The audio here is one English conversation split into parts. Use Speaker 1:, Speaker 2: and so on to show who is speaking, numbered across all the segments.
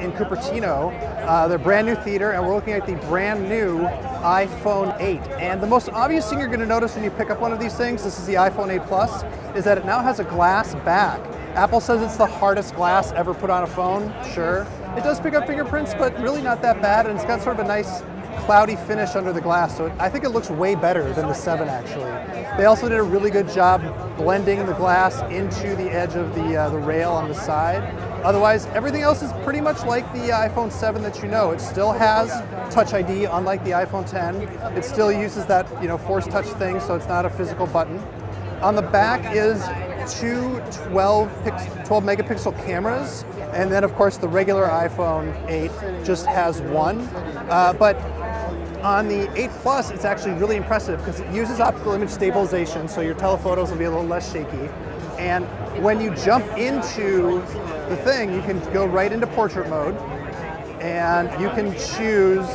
Speaker 1: in Cupertino, their brand new theater, and we're looking at the brand new iPhone 8. And the most obvious thing you're going to notice when you pick up one of these things, this is the iPhone 8 Plus, is that it now has a glass back. Apple says it's the hardest glass ever put on a phone. Sure, it does pick up fingerprints, but really not that bad, and it's got sort of a nice cloudy finish under the glass, so I think it looks way better than the 7 actually. They also did a really good job blending the glass into the edge of the rail on the side. Otherwise, everything else is pretty much like the iPhone 7 that you know. It still has Touch ID, unlike the iPhone 10. It still uses that Force Touch thing, so it's not a physical button. On the back is two 12 megapixel cameras, and then of course the regular iPhone 8 just has one. But on the 8 Plus, it's actually really impressive because it uses optical image stabilization, so your telephotos will be a little less shaky. And when you jump into the thing, you can go right into portrait mode, and you can choose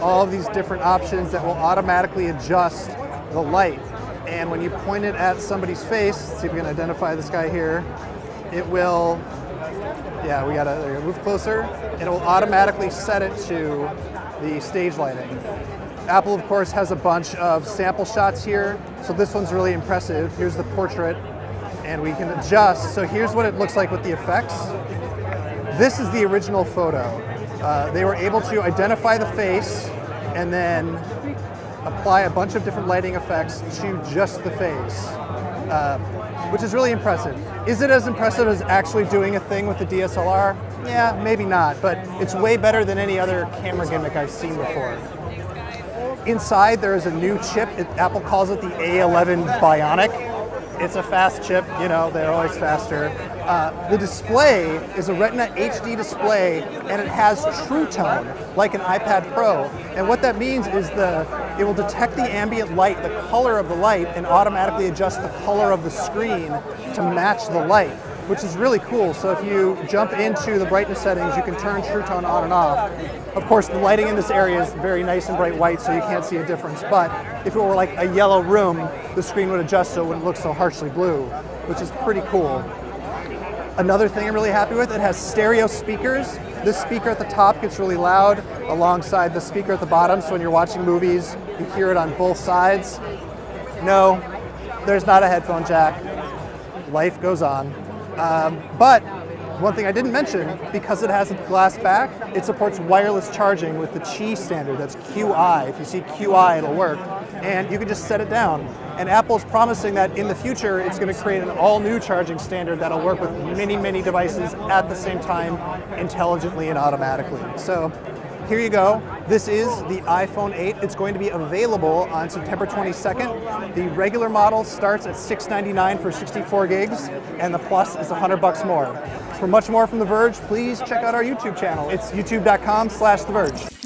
Speaker 1: all of these different options that will automatically adjust the light. And when you point it at somebody's face, let's see if we can identify this guy here, it will, yeah, we gotta move closer. It'll automatically set it to the stage lighting. Apple, of course, has a bunch of sample shots here, so this one's really impressive. Here's the portrait, and we can adjust. So here's what it looks like with the effects. This is the original photo. They were able to identify the face and then apply a bunch of different lighting effects to just the face, which is really impressive. Is it as impressive as actually doing a thing with the DSLR? Yeah, maybe not, but it's way better than any other camera gimmick I've seen before. Inside there is a new chip. Apple calls it the A11 Bionic. It's a fast chip, they're always faster. The display is a Retina HD display, and it has True Tone, like an iPad Pro. And what that means is it will detect the ambient light, the color of the light, and automatically adjust the color of the screen to match the light, which is really cool. So if you jump into the brightness settings, you can turn True Tone on and off. Of course, the lighting in this area is very nice and bright white, so you can't see a difference. But if it were like a yellow room, the screen would adjust so it wouldn't look so harshly blue, which is pretty cool. Another thing I'm really happy with, it has stereo speakers. This speaker at the top gets really loud alongside the speaker at the bottom, so when you're watching movies, you hear it on both sides. No, there's not a headphone jack. Life goes on. But one thing I didn't mention, because it has a glass back, it supports wireless charging with the Qi standard. That's QI. If you see QI, it'll work. And you can just set it down. And Apple's promising that in the future, it's going to create an all-new charging standard that'll work with many, many devices at the same time, intelligently and automatically. So here you go. This is the iPhone 8. It's going to be available on September 22nd. The regular model starts at $699 for 64 gigs, and the Plus is $100 more. For much more from The Verge, please check out our YouTube channel. It's youtube.com/The Verge.